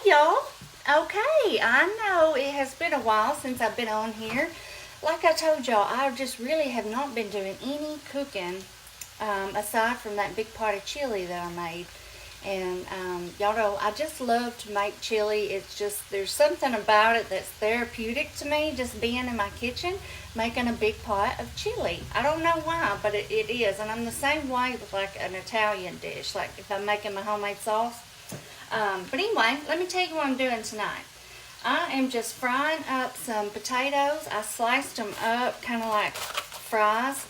y'all. Okay, I know it has been a while since I've been on here. Like I told y'all, I just really have not been doing any cooking aside from that big pot of chili that I made. And y'all know I just love to make chili. It's just, there's something about it that's therapeutic to me, just being in my kitchen making a big pot of chili. I don't know why, but it is. And I'm the same way with like an Italian dish, like if I'm making my homemade sauce. But anyway, let me tell you what I'm doing tonight. I am just frying up some potatoes. I sliced them up kind of like fries,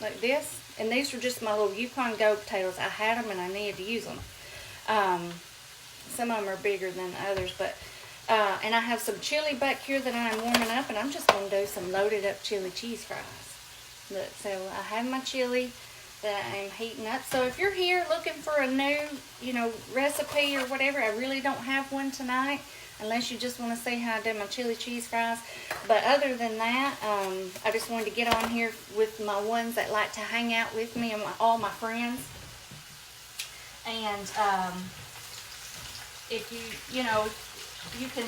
like this. And these were just my little Yukon Gold potatoes. I had them and I needed to use them. Some of them are bigger than others, but and I have some chili back here that I'm warming up, and I'm just going to do some loaded up chili cheese fries. Look, so I have my chili that I'm heating up. So if you're here looking for a new, recipe or whatever, I really don't have one tonight, unless you just want to see how I do my chili cheese fries. But other than that, I just wanted to get on here with my ones that like to hang out with me and all my friends. And if you can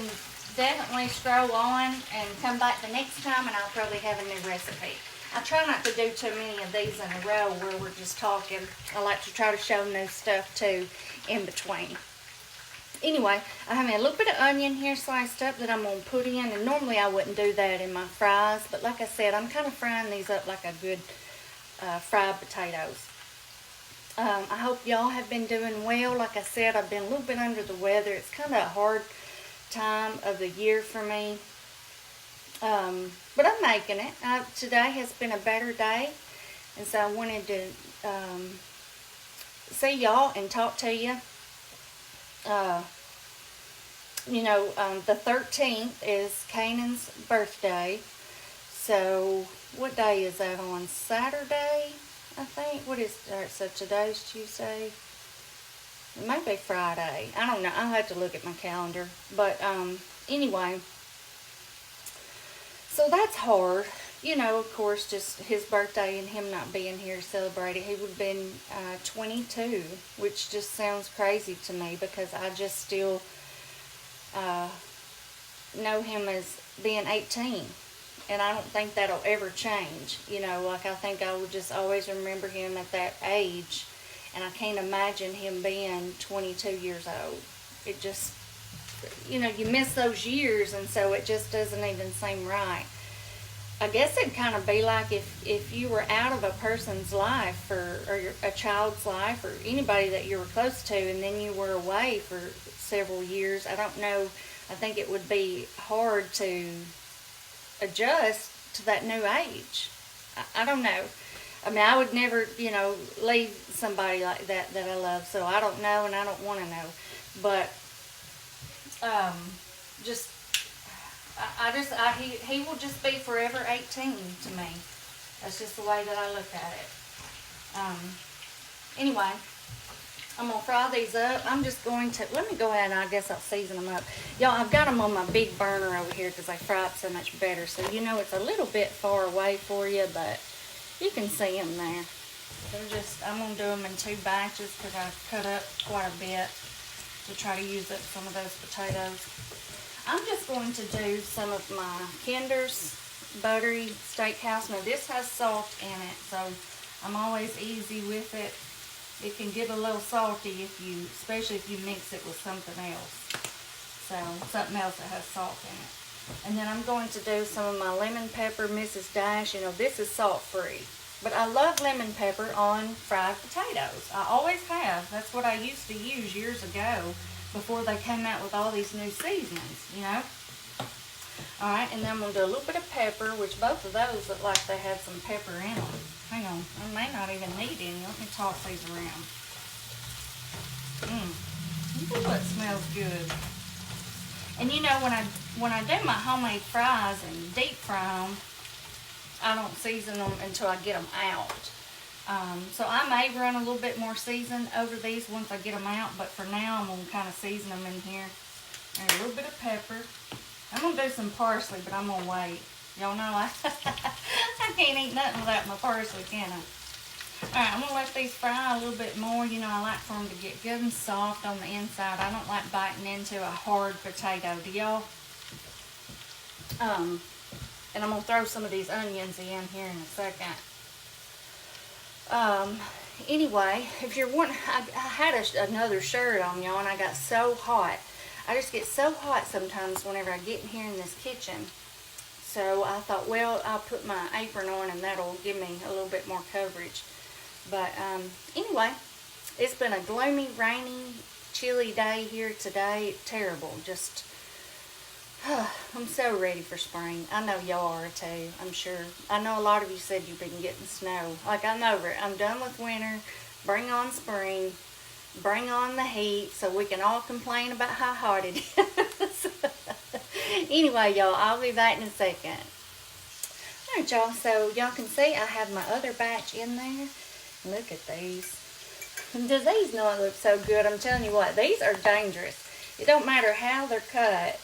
definitely scroll on and come back the next time, and I'll probably have a new recipe. I try not to do too many of these in a row where we're just talking. I like to try to show new stuff too in between. Anyway, I have a little bit of onion here sliced up that I'm going to put in. And normally I wouldn't do that in my fries. But like I said, I'm kind of frying these up like a good fried potatoes. I hope y'all have been doing well. Like I said, I've been a little bit under the weather. It's kind of a hard time of the year for me. But I'm making it. Today has been a better day. And so I wanted to see y'all and talk to you. The 13th is Canaan's birthday. So what day is that on? Saturday, I think. So today's Tuesday. It might be Friday. I don't know. I'll have to look at my calendar. But anyway, so that's hard. Of course, just his birthday and him not being here to celebrate it. He would have been 22, which just sounds crazy to me because I just still know him as being 18. And I don't think that'll ever change. Like I think I would just always remember him at that age. And I can't imagine him being 22 years old. It just, you miss those years, and so it just doesn't even seem right. I guess it'd kind of be like if you were out of a person's life or a child's life or anybody that you were close to, and then you were away for several years. I don't know. I think it would be hard to adjust to that new age. I don't know. I mean, I would never, leave somebody like that I love. So I don't know, and I don't want to know. But he will just be forever 18 to me. That's just the way that I look at it. Anyway, I'm going to fry these up. I'm just going to, let me go ahead and I guess I'll season them up. Y'all, I've got them on my big burner over here because they fry up so much better. So, it's a little bit far away for you, but you can see them there. I'm going to do them in 2 batches because I cut up quite a bit to try to use up some of those potatoes. I'm just going to do some of my Kinder's Buttery Steakhouse. Now this has salt in it, so I'm always easy with it. It can get a little salty especially if you mix it with something else. So something else that has salt in it. And then I'm going to do some of my lemon pepper Mrs. Dash. This is salt free. But I love lemon pepper on fried potatoes. I always have. That's what I used to use years ago, before they came out with all these new seasonings, Alright, and then I'm going to do a little bit of pepper, which both of those look like they have some pepper in them. Hang on, I may not even need any. Let me toss these around. Ooh, it smells good. And when I do my homemade fries and deep fry them, I don't season them until I get them out. So I may run a little bit more season over these once I get them out, but for now I'm going to kind of season them in here. And a little bit of pepper. I'm going to do some parsley, but I'm going to wait. Y'all know I can't eat nothing without my parsley, can I? Alright, I'm going to let these fry a little bit more. You know, I like for them to get good and soft on the inside. I don't like biting into a hard potato. Do y'all? And I'm going to throw some of these onions in here in a second. Anyway, if you're wanting, I had another shirt on, y'all, and I got so hot. I just get so hot sometimes whenever I get in here in this kitchen. So I thought, well, I'll put my apron on and that'll give me a little bit more coverage. But anyway, it's been a gloomy, rainy, chilly day here today. Terrible. Just, I'm so ready for spring. I know y'all are too, I'm sure. I know a lot of you said you've been getting snow. Like, I'm over it. I'm done with winter. Bring on spring. Bring on the heat so we can all complain about how hot it is. Anyway, y'all, I'll be back in a second. Alright, y'all, so y'all can see I have my other batch in there. Look at these. Does these not look so good? I'm telling you what, these are dangerous. It don't matter how they're cut.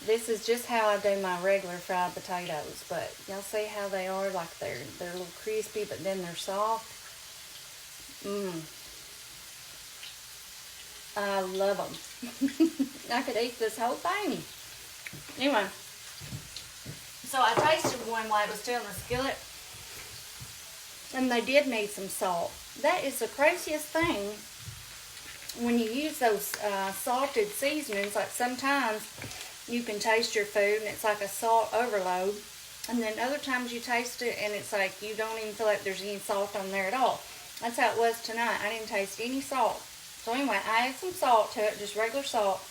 This is just how I do my regular fried potatoes. But y'all see how they are? Like they're a little crispy, but then they're soft. I love them. I could eat this whole thing. Anyway, so I tasted one while it was still in the skillet, and they did need some salt. That is the craziest thing when you use those salted seasonings. Like, sometimes you can taste your food and it's like a salt overload, and then other times you taste it and it's like you don't even feel like there's any salt on there at all. That's how it was tonight. I didn't taste any salt. So anyway, I added some salt to it, just regular salt.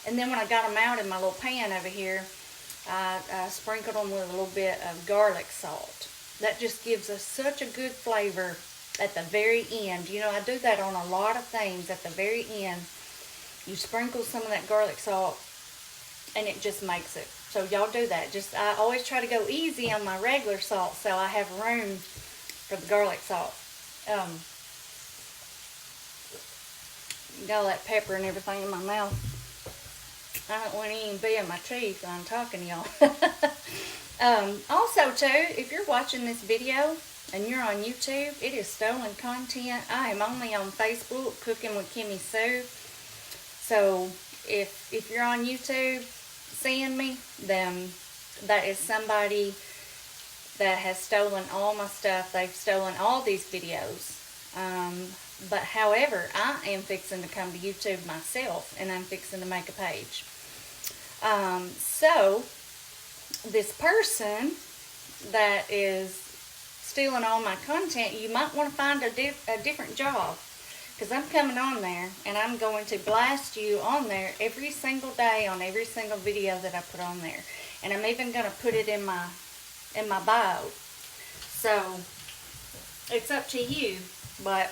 And then when I got them out in my little pan over here, I sprinkled them with a little bit of garlic salt. That just gives us such a good flavor at the very end. You know, I do that on a lot of things at the very end. You sprinkle some of that garlic salt, and it just makes it. So y'all do that. Just, I always try to go easy on my regular salt so I have room for the garlic salt. Got all that pepper and everything in my mouth. I don't want to even be in my teeth when I'm talking to y'all. Also, too, if you're watching this video and you're on YouTube, it is stolen content. I am only on Facebook, Cooking with Kimmy Sue. So, if you're on YouTube seeing me, then that is somebody that has stolen all my stuff. They've stolen all these videos. But however, I am fixing to come to YouTube myself, and I'm fixing to make a page. So this person that is stealing all my content, you might want to find a different job, because I'm coming on there and I'm going to blast you on there every single day on every single video that I put on there, and I'm even going to put it in my bio. So it's up to you, but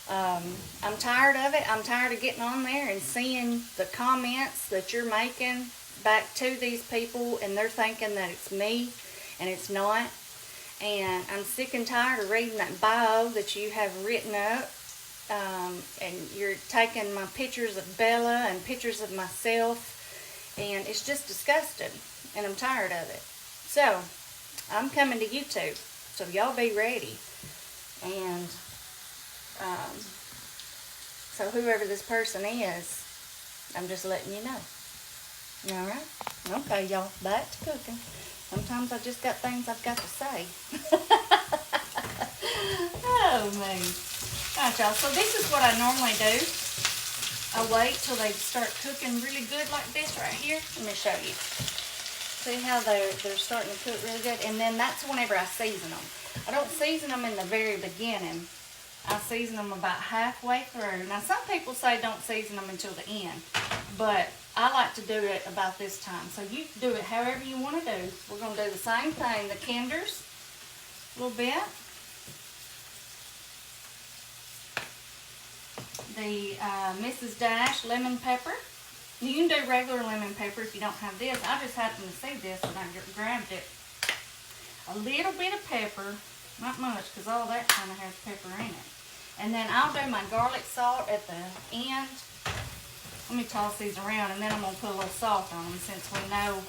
I'm tired of it. I'm tired of getting on there and seeing the comments that you're making back to these people, and they're thinking that it's me, and it's not. And I'm sick and tired of reading that bio that you have written up, and you're taking my pictures of Bella and pictures of myself, and it's just disgusting, and I'm tired of it. So I'm coming to YouTube, so y'all be ready. And so whoever this person is, I'm just letting you know. Alright? Okay, y'all. Back to cooking. Sometimes I just got things I've got to say. Oh, man. Alright, y'all. So this is what I normally do. I wait till they start cooking really good like this right here. Let me show you. See how they're starting to cook really good? And then that's whenever I season them. I don't season them in the very beginning. I season them about halfway through. Now, some people say don't season them until the end, but I like to do it about this time. So you do it however you want to do. We're going to do the same thing. The Kinders, a little bit. The Mrs. Dash lemon pepper. You can do regular lemon pepper if you don't have this. I just happened to see this and I grabbed it. A little bit of pepper. Not much, because all that kind of has pepper in it. And then I'll do my garlic salt at the end. Let me toss these around, and then I'm going to put a little salt on them, since we know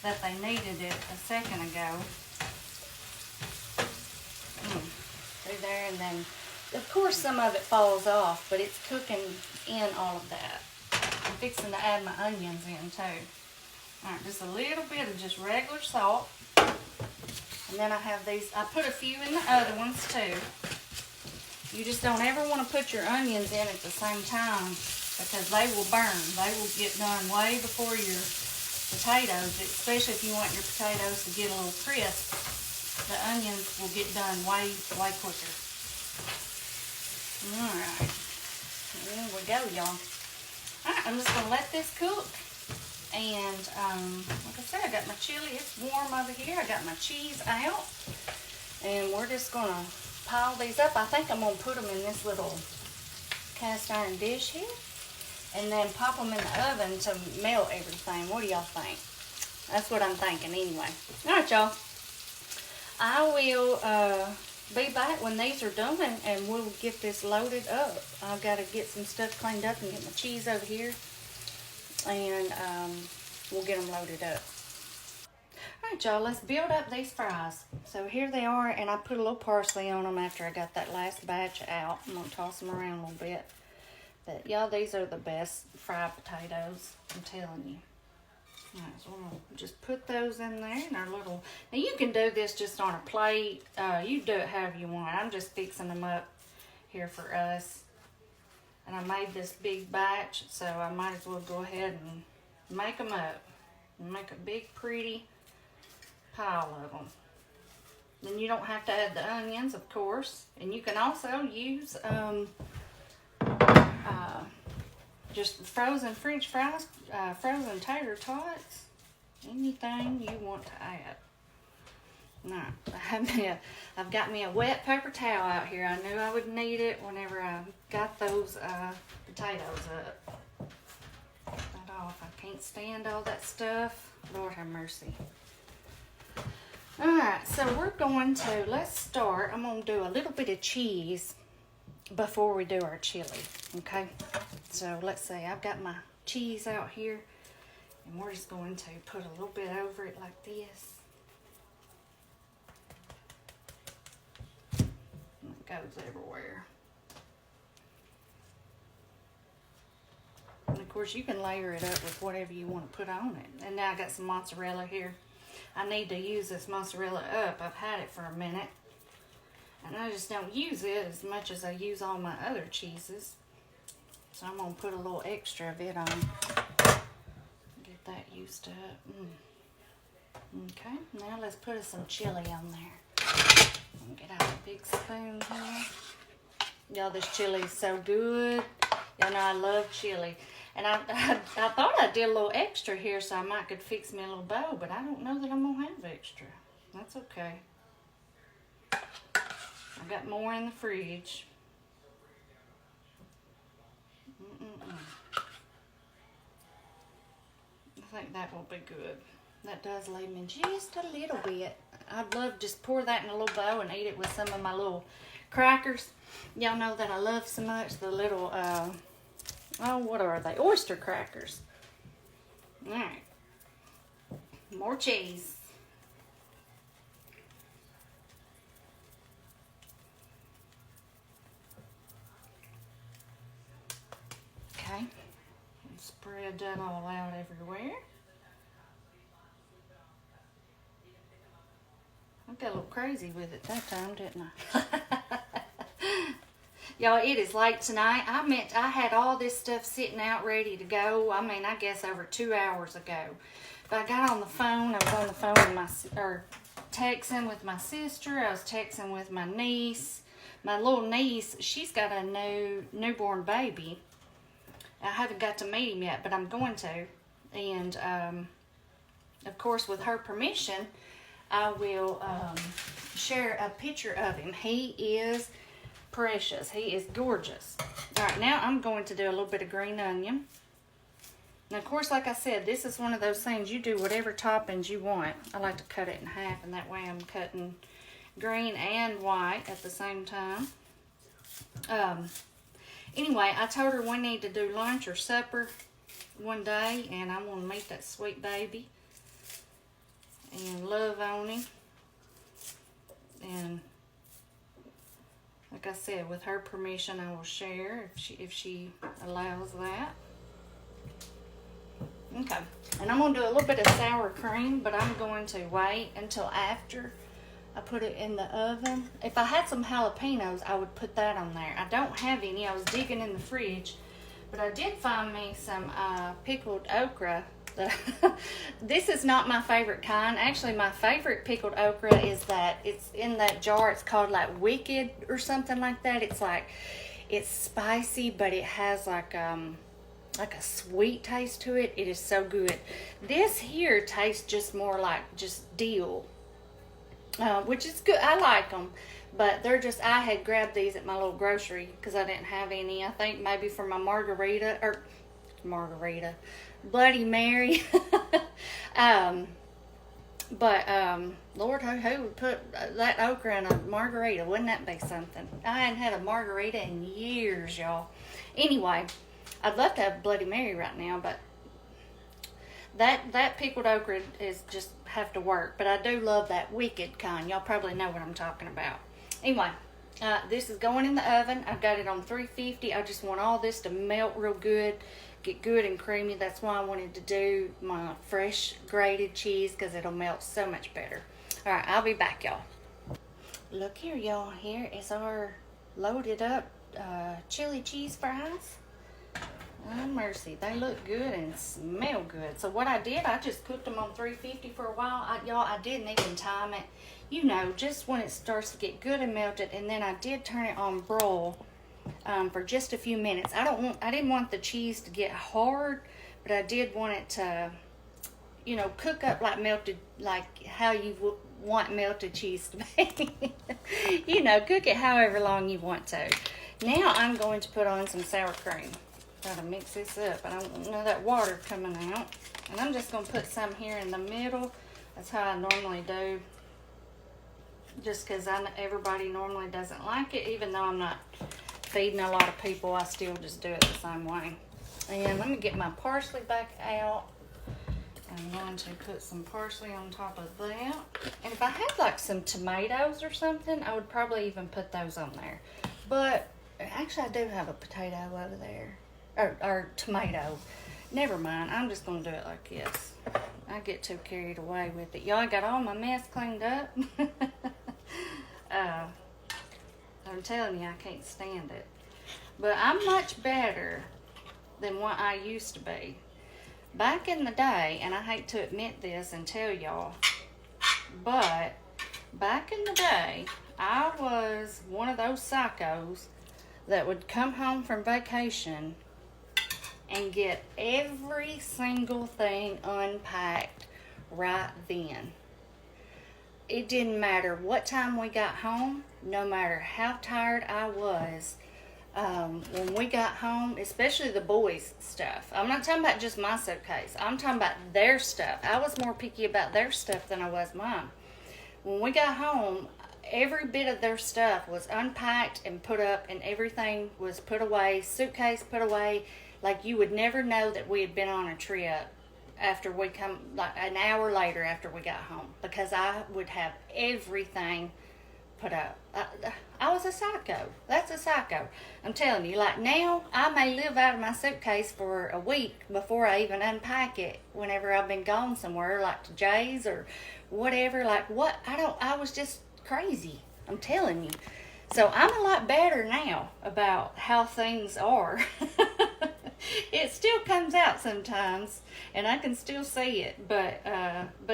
that they needed it a second ago. through there, and then of course some of it falls off, but it's cooking in all of that. I'm fixing to add my onions in too. Alright, just a little bit of just regular salt. And then I have these, I put a few in the other ones too. You just don't ever want to put your onions in at the same time because they will burn. They will get done way before your potatoes, especially if you want your potatoes to get a little crisp. The onions will get done way quicker. Alright, there we go, y'all. Alright, I'm just going to let this cook. And like I said, I got my chili. It's warm over here. I got my cheese out. And we're just going to pile these up. I think I'm going to put them in this little cast iron dish here. And then pop them in the oven to melt everything. What do y'all think? That's what I'm thinking anyway. Alright, y'all. I will be back when these are done, and we'll get this loaded up. I've got to get some stuff cleaned up and get my cheese over here. And we'll get them loaded up. Alright, y'all, let's build up these fries. So here they are, and I put a little parsley on them after I got that last batch out. I'm going to toss them around a little bit. But y'all, these are the best fried potatoes, I'm telling you. Alright, so we're going to just put those in there in our little... Now you can do this just on a plate. You do it however you want. I'm just fixing them up here for us. And I made this big batch, so I might as well go ahead and make them up. And make a big, pretty pile of them. Then you don't have to add the onions, of course. And you can also use just frozen French fries, frozen tater tots, anything you want to add. Now, I've got me a wet paper towel out here. I knew I would need it whenever I got those potatoes up. That off. I can't stand all that stuff. Lord have mercy. Alright, so we're going to, let's start. I'm going to do a little bit of cheese before we do our chili. Okay? So let's see. I've got my cheese out here. And we're just going to put a little bit over it like this. Goes everywhere. And of course you can layer it up with whatever you want to put on it. And now I got some mozzarella here. I need to use this mozzarella up. I've had it for a minute. And I just don't use it as much as I use all my other cheeses. So I'm going to put a little extra of it on. Get that used up. Okay, now let's put some chili on there. Get out a big spoon here. Y'all, this chili is so good. Y'all know I love chili. And I thought I did a little extra here so I might could fix me a little bowl, but I don't know that I'm going to have extra. That's okay. I got more in the fridge. I think that will be good. That does leave me just a little bit. I'd love to just pour that in a little bowl and eat it with some of my little crackers. Y'all know that I love so much the little, oh, what are they? Oyster crackers. Alright. More cheese. Okay. Spread that all out everywhere. I got a little crazy with it that time, didn't I? Y'all, it is late tonight. I had all this stuff sitting out ready to go. I mean, I guess over 2 hours ago. But I got on the phone. I was on the phone with texting with my sister. I was texting with my niece. My little niece, she's got a newborn baby. I haven't got to meet him yet, but I'm going to. And, of course, with her permission, I will share a picture of him. He is precious. He is gorgeous. All right, now I'm going to do a little bit of green onion. Now, of course, like I said, this is one of those things you do whatever toppings you want. I like to cut it in half, and that way I'm cutting green and white at the same time. Anyway, I told her we need to do lunch or supper one day, and I want to meet that sweet baby and love on him. And Like I said, with her permission, I will share if she allows that. Okay, and I'm going to do a little bit of sour cream, but I'm going to wait until after I put it in the oven. If I had some jalapenos, I would put that on there. I don't have any. I was digging in the fridge, but I did find me some pickled okra. This is not my favorite kind. Actually, my favorite pickled okra is that it's in that jar. It's called like Wicked or something like that. It's like, it's spicy, but it has like a sweet taste to it. It is so good. This here tastes just more like just dill, which is good. I like them, but they're just, I had grabbed these at my little grocery because I didn't have any. I think maybe for my Bloody Mary. Lord, who would put that okra in a margarita? Wouldn't that be something? I hadn't had a margarita in years, y'all. Anyway, I'd love to have Bloody Mary right now, but that pickled okra is just have to work. But I do love that Wicked kind. Y'all probably know what I'm talking about. Anyway, this is going in the oven. I've got it on 350. I just want all this to melt real good, get good and creamy. That's why I wanted to do my fresh grated cheese, because it'll melt so much better. All right, I'll be back, y'all. Look here, y'all. Here is our loaded up chili cheese fries. Oh, mercy. They look good and smell good. So what I did, I just cooked them on 350 for a while. I didn't even time it. You know, just when it starts to get good and melted. And then I did turn it on broil for just a few minutes. I didn't want the cheese to get hard, but I did want it to, you know, cook up like melted, like how you want melted cheese to be. You know, cook it however long you want to. Now I'm going to put on some sour cream. Gotta mix this up. I don't want none of that water coming out. And I'm just gonna put some here in the middle. That's how I normally do. Just because everybody normally doesn't like it, even though I'm not feeding a lot of people, I still just do it the same way. And let me get my parsley back out. I'm going to put some parsley on top of that. And if I had like some tomatoes or something, I would probably even put those on there. But actually I do have a potato over there. Or tomato. Never mind. I'm just going to do it like this. I get too carried away with it. Y'all, I got all my mess cleaned up. I'm telling you, I can't stand it. But I'm much better than what I used to be. Back in the day, and I hate to admit this and tell y'all, but back in the day, I was one of those psychos that would come home from vacation and get every single thing unpacked right then. It didn't matter what time we got home, no matter how tired I was. When we got home, especially the boys' stuff. I'm not talking about just my suitcase. I'm talking about their stuff. I was more picky about their stuff than I was mine. When we got home, every bit of their stuff was unpacked and put up, and everything was put away, suitcase put away. Like you would never know that we had been on a trip after we come, like an hour later after we got home, because I would have everything put up. I was a psycho. That's a psycho. I'm telling you, like now, I may live out of my suitcase for a week before I even unpack it whenever I've been gone somewhere, like to Jay's or whatever. Like what? I was just crazy. I'm telling you. So I'm a lot better now about how things are. It still comes out sometimes, and I can still see it, but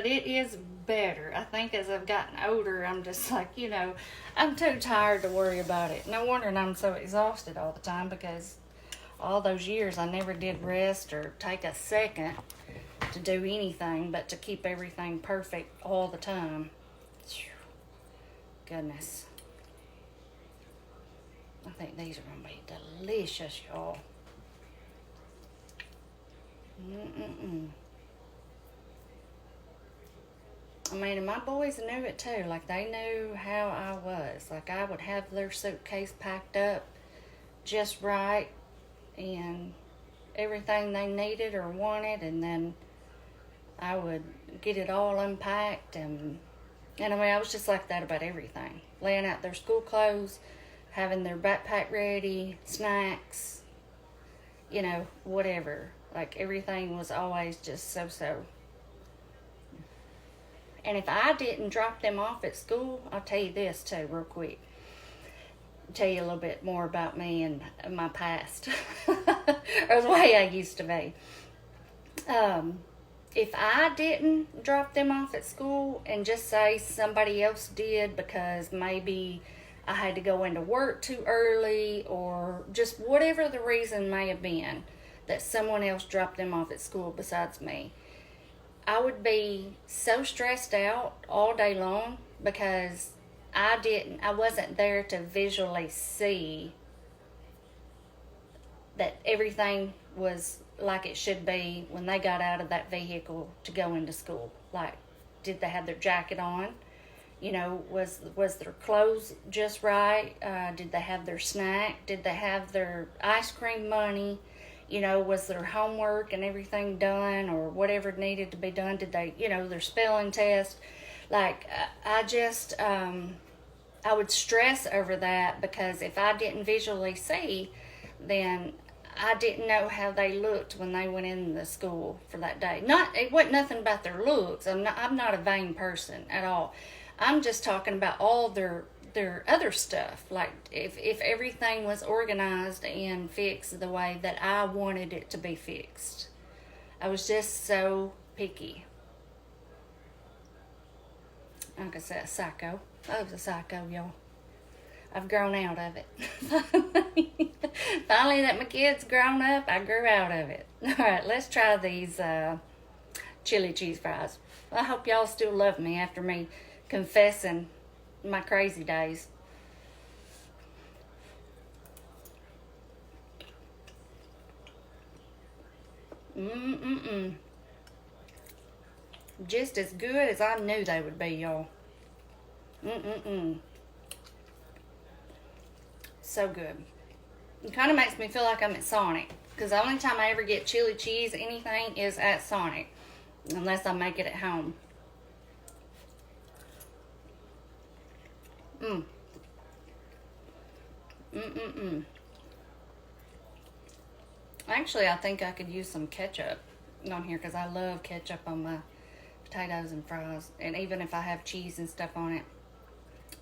it is better. I think as I've gotten older, I'm just like, you know, I'm too tired to worry about it. No wonder I'm so exhausted all the time, because all those years I never did rest or take a second to do anything but to keep everything perfect all the time. Goodness. I think these are going to be delicious, y'all. I mean, and my boys knew it too. Like, they knew how I was. Like, I would have their suitcase packed up just right and everything they needed or wanted, and then I would get it all unpacked, and I mean, I was just like that about everything. Laying out their school clothes, having their backpack ready, snacks, you know, whatever. Like, everything was always just so-so. And if I didn't drop them off at school, I'll tell you this too, real quick. I'll tell you a little bit more about me and my past, or the way I used to be. If I didn't drop them off at school, and just say somebody else did because maybe I had to go into work too early, or just whatever the reason may have been that someone else dropped them off at school besides me, I would be so stressed out all day long because I wasn't there to visually see that everything was like it should be when they got out of that vehicle to go into school. Like, did they have their jacket on? You know, was their clothes just right? Did they have their snack? Did they have their ice cream money? You know, was their homework and everything done, or whatever needed to be done? Did they, you know, their spelling test? Like, I would stress over that, because if I didn't visually see, then I didn't know how they looked when they went in the school for that day. It wasn't nothing about their looks. I'm not a vain person at all. I'm just talking about all their other stuff. Like, if everything was organized and fixed the way that I wanted it to be fixed. I was just so picky. Like I said, a psycho. I was a psycho, y'all. I've grown out of it. Finally, that my kid's grown up, I grew out of it. All right, let's try these chili cheese fries. I hope y'all still love me after me confessing my crazy days. Just as good as I knew they would be, y'all. So good. It kind of makes me feel like I'm at Sonic, because the only time I ever get chili cheese anything is at Sonic, unless I make it at home. Actually, I think I could use some ketchup on here, because I love ketchup on my potatoes and fries, and even if I have cheese and stuff on it.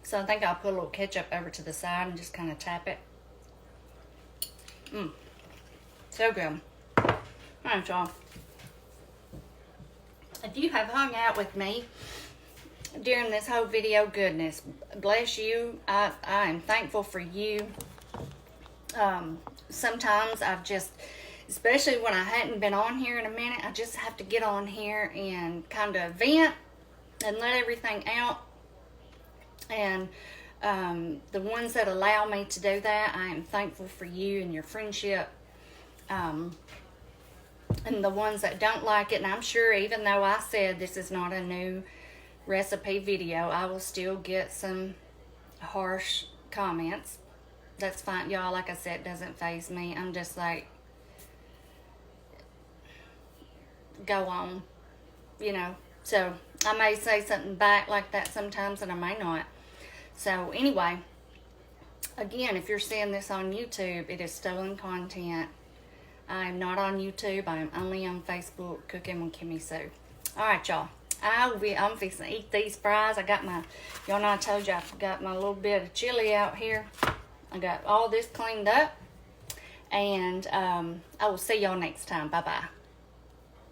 So I think I'll put a little ketchup over to the side and just kind of tap it. So good. All right, y'all. If you have hung out with me during this whole video, goodness bless you. I am thankful for you. Sometimes I've just, especially when I hadn't been on here in a minute, I just have to get on here and kind of vent and let everything out. And the ones that allow me to do that, I am thankful for you and your friendship. And the ones that don't like it, and I'm sure even though I said this is not a new recipe video, I will still get some harsh comments. That's fine, y'all. Like I said, it doesn't faze me. I'm just like, go on, you know. So I may say something back like that sometimes, and I may not. So anyway, again, if you're seeing this on YouTube, it is stolen content. I'm not on YouTube. I'm only on Facebook, Cooking with Kimmy Sue. All right, y'all. I'm fixing to eat these fries. I got my, y'all know I told you I've got my little bit of chili out here. I got all this cleaned up. And I will see y'all next time. Bye-bye.